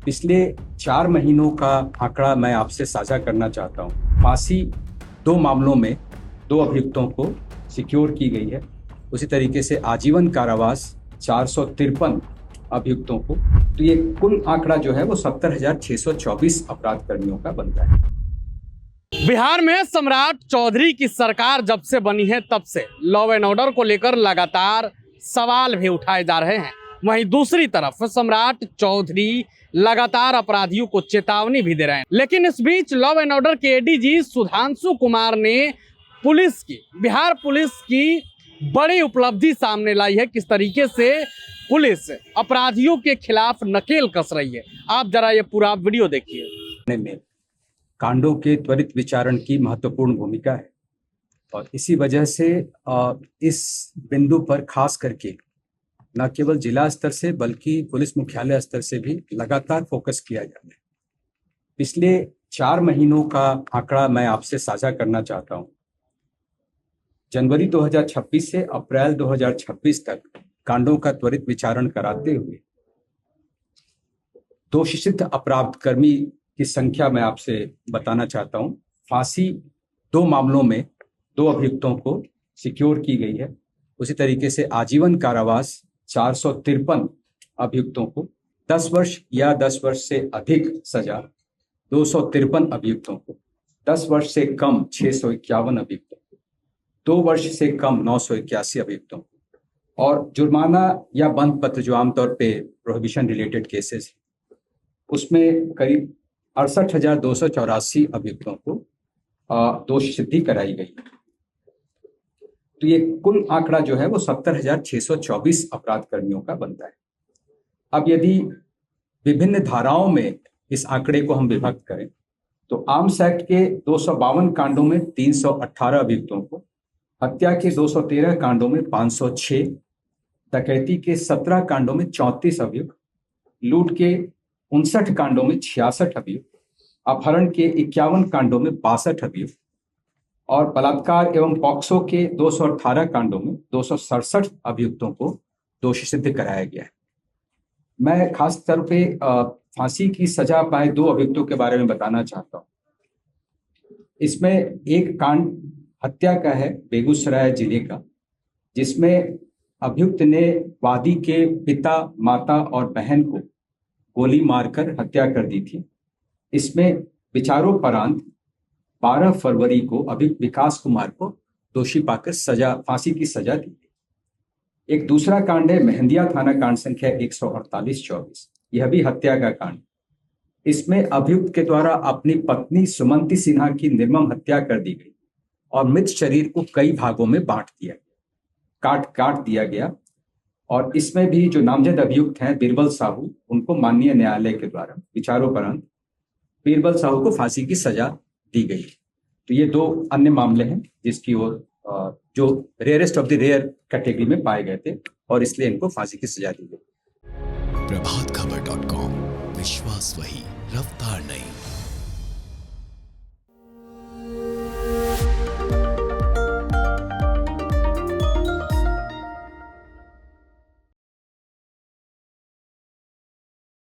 पिछले 4 महीनों का आंकड़ा मैं आपसे साझा करना चाहता हूँ। फांसी 2 मामलों में 2 अभियुक्तों को सिक्योर की गई है। उसी तरीके से आजीवन कारावास 453 अभियुक्तों को। तो ये कुल आंकड़ा जो है वो 70,624 अपराध कर्मियों का बनता है। बिहार में सम्राट चौधरी की सरकार जब से बनी है तब से लॉ एंड ऑर्डर को लेकर लगातार सवाल भी उठाए जा रहे हैं। वहीं दूसरी तरफ सम्राट चौधरी लगातार अपराधियों को चेतावनी भी दे रहे हैं। लेकिन इस बीच लॉ एंड ऑर्डर के एडीजी सुधांशु कुमार ने बिहार पुलिस की बड़ी उपलब्धि सामने लाई है। किस तरीके से पुलिस अपराधियों के खिलाफ नकेल कस रही है, आप जरा ये पूरा वीडियो देखिए। में कांडों के त्वरित विचारण की महत्वपूर्ण भूमिका है और इसी वजह से इस बिंदु पर खास करके न केवल जिला स्तर से बल्कि पुलिस मुख्यालय स्तर से भी लगातार फोकस किया जा रहा है। पिछले 4 महीनों का आंकड़ा मैं आपसे साझा करना चाहता हूं। जनवरी 2026 से अप्रैल 2026 तक कांडों का त्वरित विचारण कराते हुए दोषी सिद्ध अपराधकर्मी की संख्या मैं आपसे बताना चाहता हूं। फांसी 2 मामलों में 2 अभियुक्तों को सिक्योर की गई है। उसी तरीके से आजीवन कारावास 453 अभियुक्तों को, 10 वर्ष या 10 वर्ष से अधिक सजा 253 अभियुक्तों को, 10 वर्ष से कम 651 अभियुक्तों को, 2 वर्ष से कम 981 अभियुक्तों को और जुर्माना या बंद पत्र जो आमतौर पे प्रोहिबिशन रिलेटेड केसेस उसमें करीब 68,284 अभियुक्तों को दोष सिद्धि कराई गई। तो ये कुल आंकड़ा जो है वो 70,624 अपराध कर्मियों का बनता है। अब यदि विभिन्न धाराओं में इस आंकड़े को हम विभक्त करें तो आर्म्स एक्ट के 252 कांडों में 318 अभियुक्तों को, हत्या के 213 कांडों में 506, डकैती के 17 कांडों में 34 अभियुक्त, लूट के 59 कांडों में 66 अभियुक्त, अपहरण के 51 कांडों में 62 अभियुक्त और बलात्कार एवं पॉक्सो के 218 कांडों में 267 अभियुक्तों को दोषी सिद्ध कराया गया है। मैं खास तौर पे फांसी की सजा पाए 2 अभियुक्तों के बारे में बताना चाहता हूँ। इसमें एक कांड हत्या का है बेगूसराय जिले का, जिसमें अभियुक्त ने वादी के पिता, माता और बहन को गोली मारकर हत्या कर दी थी। इसमें विचारोपरांत 12 फरवरी को अभियुक्त विकास कुमार को दोषी पाकर फांसी की सजा दी गई। एक दूसरा कांड है मेहंदिया थाना कांड संख्या 148-24। यह भी हत्या का कांड। इसमें अभियुक्त के द्वारा अपनी पत्नी सुमंती सिन्हा की निर्मम हत्या कर दी गई और मृत शरीर को कई भागों में बांट दिया गया, काट दिया गया। और इसमें भी जो नामजद अभियुक्त हैं बीरबल साहू, उनको माननीय न्यायालय के द्वारा विचारोपरांत बीरबल साहू को फांसी की सजा दी गई। तो ये 2 अन्य मामले हैं जिसकी ओर जो rarest of the rare category में पाए गए थे और इसलिए इनको फांसी की सजा दी गई। प्रभातखबर.com, विश्वास वही, रफ्तार नहीं।